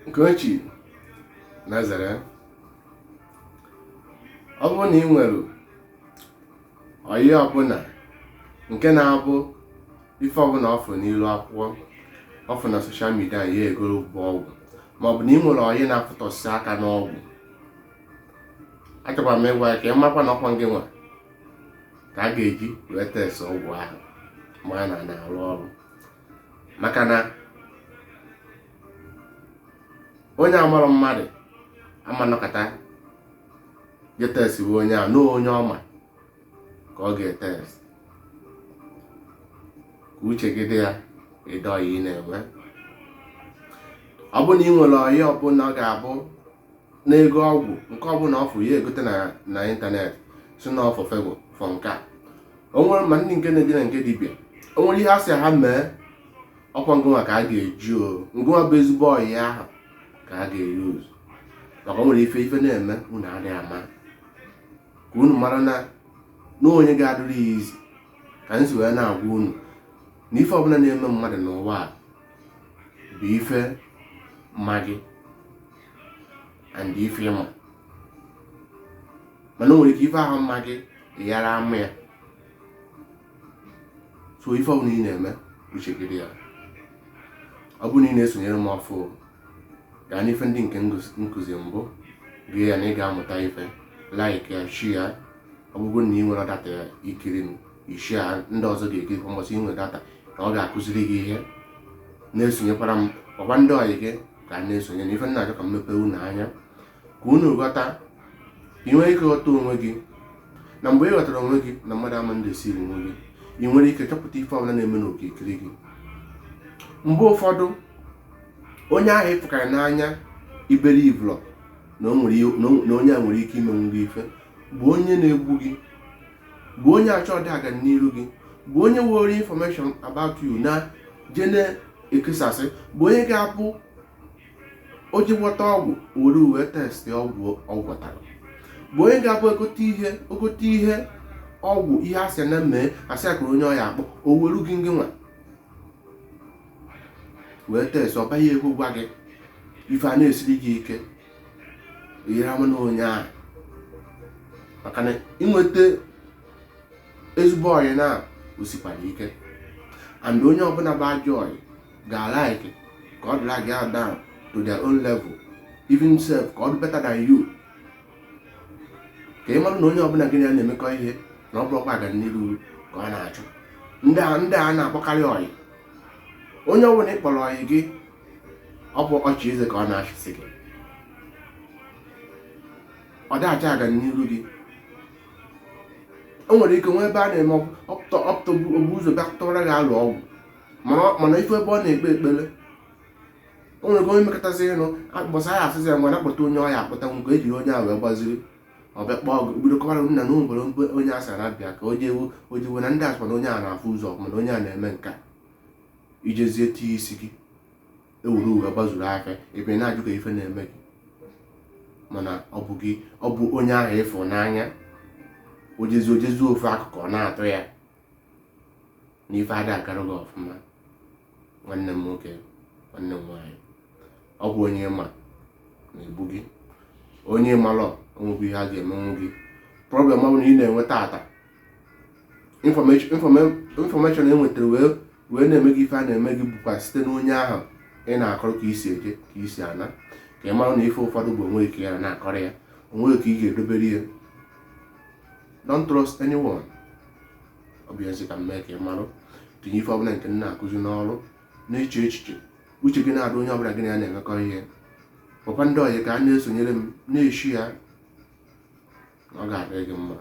Nkechi Nazare, ọ bụrụ na ị nwere ọyị ọbụla nke na-abụ ife ọbụla ọfụ n'ilu akwụkwọ ọfụ na soshal midia ya egoro bụ ọgwụ, maọbụ na ị nwere ọyị na-afụtọsị aka n'ọgwụ, achọkwara m ịgwa ya ka ị makwa na ọkwa gị nwa ka a ga-eji wee test ọgwụ ahụ ma a na-arụ ọrụ. Maka na onye amara mmadụ ama nọkọta ga-etest bụ onye a n'onye ọma ka ọ ga-etest, ka uche gị dị ya ịdọ ọyị ị na-enwe. Ọ bụ na ị nwere ọyị ọbụla ọ ga-abụ n'ego ọgwụ nke ọbụla ọfụ ya egote na ịntanetị si na ọfụ fego fọ nke a, o nwere ma ndị nke na-eje na nke dibịa, o nwere ihe asị ha mee ọkwa ngụnwa ka a ga-eji ngụnwa bụ ezigbo ọyị ahụ ka a ga-eyuzu, maka o nwere ife na-eme unu adịghị ama, ka unu mara na onye ga-adịrị ya izi ka anyị si wee na-agwa unu na ife ọbụla na-eme mmadụ n'ụwa a bụ ife mma gị and ife ịma, mana o nwere ike ife ahụ mma gị ịghara ama ya. So ife ọbụla ị na-eme uche gị dị ya. Ọ bụrụ na ị na-esonyere m ọfụ gaa n'ife ndị nke nkụzi mbụ gị ya na ị ga-amụta ife, like ya, share ya. Ọ bụrụ na ị nwere data ya ikiri ishi ya, ndị ọzọ ga-ekiri kwa mbọsị ị nwere data na ọ ga-akụziri gị ihe. Na-esonyekwara m ọkwa ndị ọyị gị ka a na-esonye na ife nna achọ ka mmepe unu anya, ka unu ghọta, ka ị nwere ike ghọta onwe gị, na mgbe ị ghọtara onwe gị na mmadụ ama ndị esiri onwe gị, ị nwere ike chọpụta ife ọbụla na-eme n'okirikiri gị. Mgbe ụfọdụ onye ahụ ịfụkara n'anya iberibe na onye a nwere ike imenwu gị ife bụ onye na-egbu gị, bụ onye achọ ọdị aga n'iru gị, bụ onye nwere information about you na je na-ekesasị, bụ onye ga-abụ o ji gwọta ọgwụ were uwe testị ọgwụ ọ gwọtara, bụ onye ga-abụ ogote ihe ọgwụ ihe asị na mee asị akụrụ onye ọya akpọ o were gị nwa wee testị ọ baghị ego gwa gị ife a na-esiri gị ike ihe ama na onye ahụ. Maka na inweta ezigbo ọyị na osikwara ike, and onye ọbụla bụ ajọ ọyị ga-alaiki ka ọ dịla gị down to their own level, even self ka ọ dị better than you, ka ị mara na onye ọbụla gị ya na-emekọ ihe na ọ bụrụkwa aga n'iru ka ọ na-achụ. Ndị a na-akpọkarị ọyị, onye ọbụla ị kpọrọ ọyị gị ọ bụ ọchị eze ka ọ na-achịsị gị, ọ dịghachi aga n'iru gị. O nwere ike nwee ebe a na-eme obu ụzọ bịa tụwara gị alụ ọgwụ, mana ife ebe ọ na-ekpe ekpere, o nwere ike onye mekọtazi ịnụ akpọsa ya asịzi ya ngwa na-akpọta onye ọya akpọta nke ejiri onye ahụ wee gbaziri ọbịa kpọọ gị bido kọwara nna na nwere onye a sara abịa ka o jewe na ndị asịkwa na onye a na-afụ ụzọ mana onye a na-eme nka ijezie tie isi gị ewuru uwe gbazuru aka ebe na-ajụ ka ife na-eme gị, mana ọ bụ onye ahụ ịfụ n'anya ojezi ofu akụkụ ọ na-atụ ya na ife ada agara gị ọfụma. Nwanne m nwoke, nwanne m nwaanyị, ọ bụ onye ma na-egbu gị, onye malọ onwegwu ihe a ga-emenwu gị. Problem ọ bụ na ị na-enweta ata information enwetara wee na-eme gị ife a na-eme gị bụkwa site n'onye ahụ ị na-akọrọ ka isi eje ka isi ana, ka ị mara na ife ụfọdụ bụ onwe ka ya na-akọrọ ya, onwe ka ị ga-edobere ya. Don't trust anyone. Ọ bụ ezi ka m mee ka ị marụ, tinye ife ọbụla nke m na-akụzi n'ọrụ, na-eche echiche, uche gị na-adụ onye ọbụla gị na ya na-emekọ ihe. Papa ndị ọyị ka a na-esonyere m na-eshi ya, ọ ga-adị gị mma.